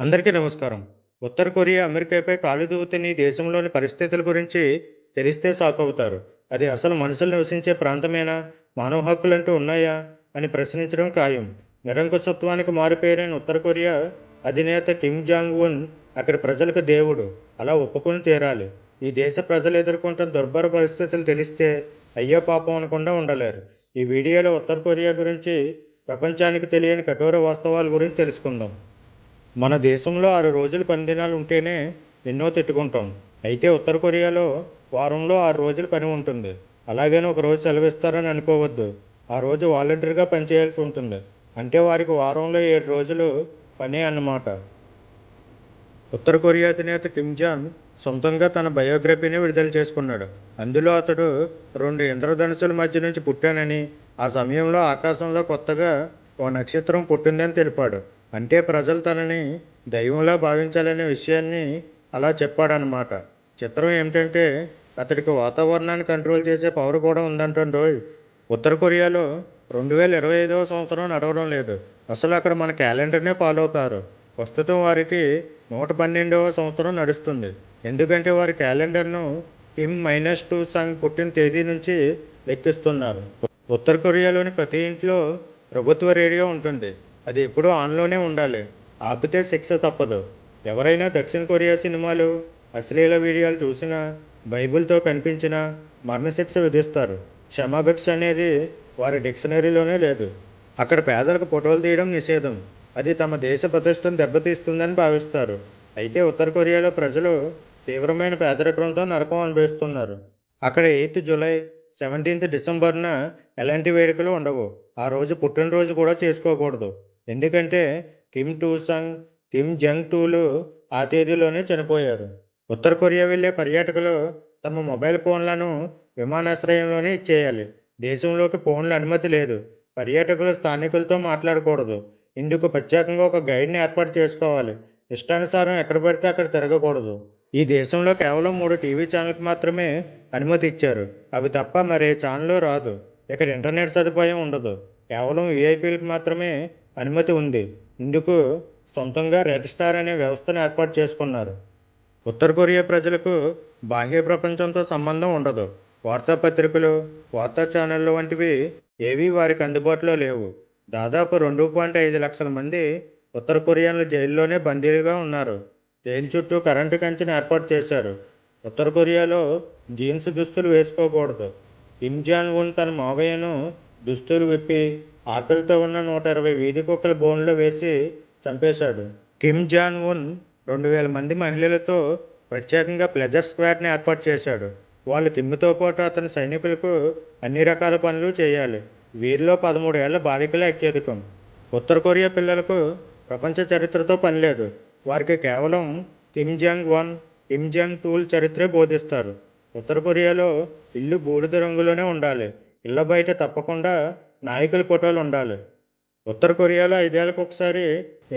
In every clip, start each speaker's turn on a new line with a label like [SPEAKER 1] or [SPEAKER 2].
[SPEAKER 1] అందరికీ నమస్కారం. ఉత్తర కొరియా అమెరికాపై కాలు దువ్వుతున్న ఈ దేశంలోని పరిస్థితుల గురించి తెలిస్తే షాకవుతారు. అది అసలు మనుషులు నివసించే ప్రాంతమేనా? మానవ హక్కులంటూ ఉన్నాయా? అని ప్రశ్నించడం ఖాయం. నిరంకుశత్వానికి మారుపేరైన ఉత్తర కొరియా అధినేత కిమ్ జాంగ్ ఉన్ అక్కడి ప్రజలకు దేవుడు. అలా ఒప్పుకొని తీరాలి. ఈ దేశ ప్రజలు ఎదుర్కొంటున్న దుర్భర పరిస్థితులు తెలిస్తే అయ్యో పాపం అనకుండా ఉండలేరు. ఈ వీడియోలో ఉత్తర కొరియా గురించి ప్రపంచానికి తెలియని కఠోర వాస్తవాల గురించి తెలుసుకుందాం. మన దేశంలో 6 రోజులు పని దినాలు ఉంటేనే ఎన్నో తిట్టుకుంటాం. అయితే ఉత్తర కొరియాలో వారంలో 6 రోజులు పని ఉంటుంది. అలాగని ఒక రోజు సెలవిస్తారని అనుకోవద్దు. ఆ రోజు వాలంటీర్గా పనిచేయాల్సి ఉంటుంది. అంటే వారికి వారంలో 7 రోజులు పనే అన్నమాట. ఉత్తర కొరియా అధినేత కిమ్ జాంగ్ సొంతంగా తన బయోగ్రఫీని విడుదల చేసుకున్నాడు. అందులో అతడు 2 ఇంద్రధనుస్సుల మధ్య నుంచి పుట్టానని, ఆ సమయంలో ఆకాశంలో కొత్తగా ఓ నక్షత్రం పుట్టిందని తెలిపాడు. అంటే ప్రజలు తనని దైవంలా భావించాలనే విషయాన్ని అలా చెప్పాడనమాట. చిత్రం ఏమిటంటే అతడికి వాతావరణాన్ని కంట్రోల్ చేసే పవర్ కూడా ఉందంటండోయ్. ఉత్తర కొరియాలో 2025వ సంవత్సరం నడవడం లేదు. అసలు అక్కడ మన క్యాలెండర్నే ఫాలో అవుతారు. ప్రస్తుతం వారికి 112వ సంవత్సరం నడుస్తుంది. ఎందుకంటే వారి క్యాలెండర్ను కిమ్ -2 సంగ్ పుట్టిన తేదీ నుంచి లెక్కిస్తున్నారు. ఉత్తర కొరియాలోని ప్రతి ఇంట్లో ప్రభుత్వ రేడియో ఉంటుంది. అది ఎప్పుడూ ఆన్లోనే ఉండాలి. ఆపితే శిక్ష తప్పదు. ఎవరైనా దక్షిణ కొరియా సినిమాలు, అశ్లీల వీడియోలు చూసినా, బైబిల్తో కనిపించినా మరణశిక్ష విధిస్తారు. క్షమాభిక్ష అనేది వారి డిక్షనరీలోనే లేదు. అక్కడ పేదలకు ఫోటోలు తీయడం నిషేధం. అది తమ దేశ ప్రతిష్టను దెబ్బతీస్తుందని భావిస్తారు. అయితే ఉత్తర కొరియాలో ప్రజలు తీవ్రమైన పేదరికంతో నరకం అనుభవిస్తున్నారు. అక్కడ 8th జూలై, 17th డిసెంబర్న ఎలాంటి వేడుకలు ఉండవు. ఆ రోజు పుట్టినరోజు కూడా చేసుకోకూడదు. ఎందుకంటే కిమ్ టూ సంగ్, కిమ్ జంగ్ టూలు ఆ తేదీలోనే చనిపోయారు. ఉత్తర కొరియా వెళ్లే పర్యాటకులు తమ మొబైల్ ఫోన్లను విమానాశ్రయంలోనే ఇచ్చేయాలి. దేశంలోకి ఫోన్ల అనుమతి లేదు. పర్యాటకులు స్థానికులతో మాట్లాడకూడదు. ఇందుకు ప్రత్యేకంగా ఒక గైడ్ని ఏర్పాటు చేసుకోవాలి. ఇష్టానుసారం ఎక్కడ పడితే అక్కడ తిరగకూడదు. ఈ దేశంలో కేవలం 3 టీవీ ఛానల్కి మాత్రమే అనుమతి ఇచ్చారు. అవి తప్ప మరే ఛానల్ రాదు. ఇక్కడ ఇంటర్నెట్ సదుపాయం ఉండదు. కేవలం వీఐపీలకు మాత్రమే అనుమతి ఉంది. ఇందుకు సొంతంగా రెడ్ స్టార్ అనే వ్యవస్థను ఏర్పాటు చేసుకున్నారు. ఉత్తర కొరియా ప్రజలకు బాహ్య ప్రపంచంతో సంబంధం ఉండదు. వార్తాపత్రికలు, వార్తా ఛానళ్లు వంటివి ఏవీ వారికి అందుబాటులో లేవు. దాదాపు 2.5 లక్షల మంది ఉత్తర కొరియాను జైల్లోనే బందీలుగా ఉన్నారు. జైలు చుట్టూ కరెంటు కంచెను ఏర్పాటు చేశారు. ఉత్తర కొరియాలో జీన్స్ దుస్తులు వేసుకోకూడదు. కిమ్ జాంగ్ ఉన్ తన మావయ్యను దుస్తులు విప్పి ఆకలితో ఉన్న 120 వీధి కుక్కల బోన్లో వేసి చంపేశాడు. కిమ్ జాంగ్ ఉన్ 2000 మంది మహిళలతో ప్రత్యేకంగా ప్లెజర్ స్క్వాడ్ని ఏర్పాటు చేశాడు. వాళ్ళు కిమ్తో పాటు అతని సైనికులకు అన్ని రకాల పనులు చేయాలి. వీరిలో 13 ఏళ్ల బాలికలే అత్యధికం. ఉత్తర కొరియా పిల్లలకు ప్రపంచ చరిత్రతో పనిలేదు. వారికి కేవలం Kim Jong Un, Kim Jong టూల చరిత్రే బోధిస్తారు. ఉత్తర కొరియాలో ఇల్లు బూడిద రంగులోనే ఉండాలి. ఇళ్ల బయట తప్పకుండా నాయకుల ఫోటోలు ఉండాలి. ఉత్తర కొరియాలో 5 ఏళ్లకు ఒకసారి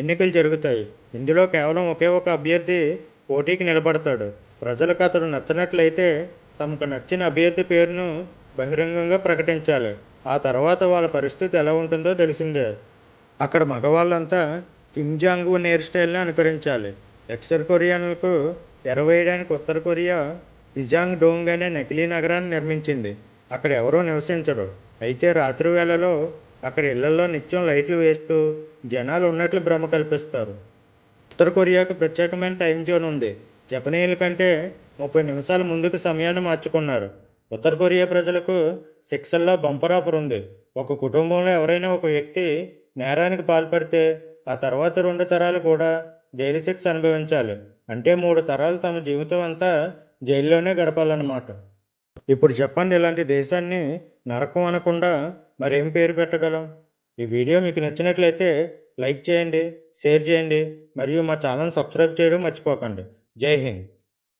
[SPEAKER 1] ఎన్నికలు జరుగుతాయి. ఇందులో కేవలం ఒకే ఒక అభ్యర్థి పోటీకి నిలబడతాడు. ప్రజలకు అతడు నచ్చినట్లయితే తమకు నచ్చిన అభ్యర్థి పేరును బహిరంగంగా ప్రకటించాలి. ఆ తర్వాత వాళ్ళ పరిస్థితి ఎలా ఉంటుందో తెలిసిందే. అక్కడ మగవాళ్ళంతా కిమ్ జాంగ్ ఉన్ హెయిర్ స్టైల్ని అనుకరించాలి. దక్షిణ కొరియానులకు ఎరవేయడానికి ఉత్తర కొరియా హిజాంగ్ డోంగ్ అనే నకిలీ నగరాన్ని నిర్మించింది. అక్కడ ఎవరూ నివసించరు. అయితే రాత్రి వేళలో అక్కడ ఇళ్లలో నిత్యం లైట్లు వేస్తూ జనాలు ఉన్నట్లు భ్రమ కల్పిస్తారు. ఉత్తర కొరియాకు ప్రత్యేకమైన టైం జోన్ ఉంది. జపనీయుల కంటే 30 నిమిషాల ముందుకు సమయాన్ని మార్చుకున్నారు. ఉత్తర కొరియా ప్రజలకు శిక్షల్లో బంపర్ ఆఫర్ ఉంది. ఒక కుటుంబంలో ఎవరైనా ఒక వ్యక్తి నేరానికి పాల్పడితే ఆ తర్వాత 2 తరాలు కూడా జైలు శిక్ష అనుభవించాలి. అంటే 3 తరాలు తమ జీవితం అంతా జైల్లోనే గడపాలన్నమాట. ఇప్పుడు చెప్పండి, ఇలాంటి దేశాన్ని నరకం అనకుండా మరేం పేరు పెట్టగలం? ఈ వీడియో మీకు నచ్చినట్లయితే లైక్ చేయండి, షేర్ చేయండి మరియు మా ఛానల్ సబ్స్క్రైబ్ చేయడం మర్చిపోకండి. జై హింద్.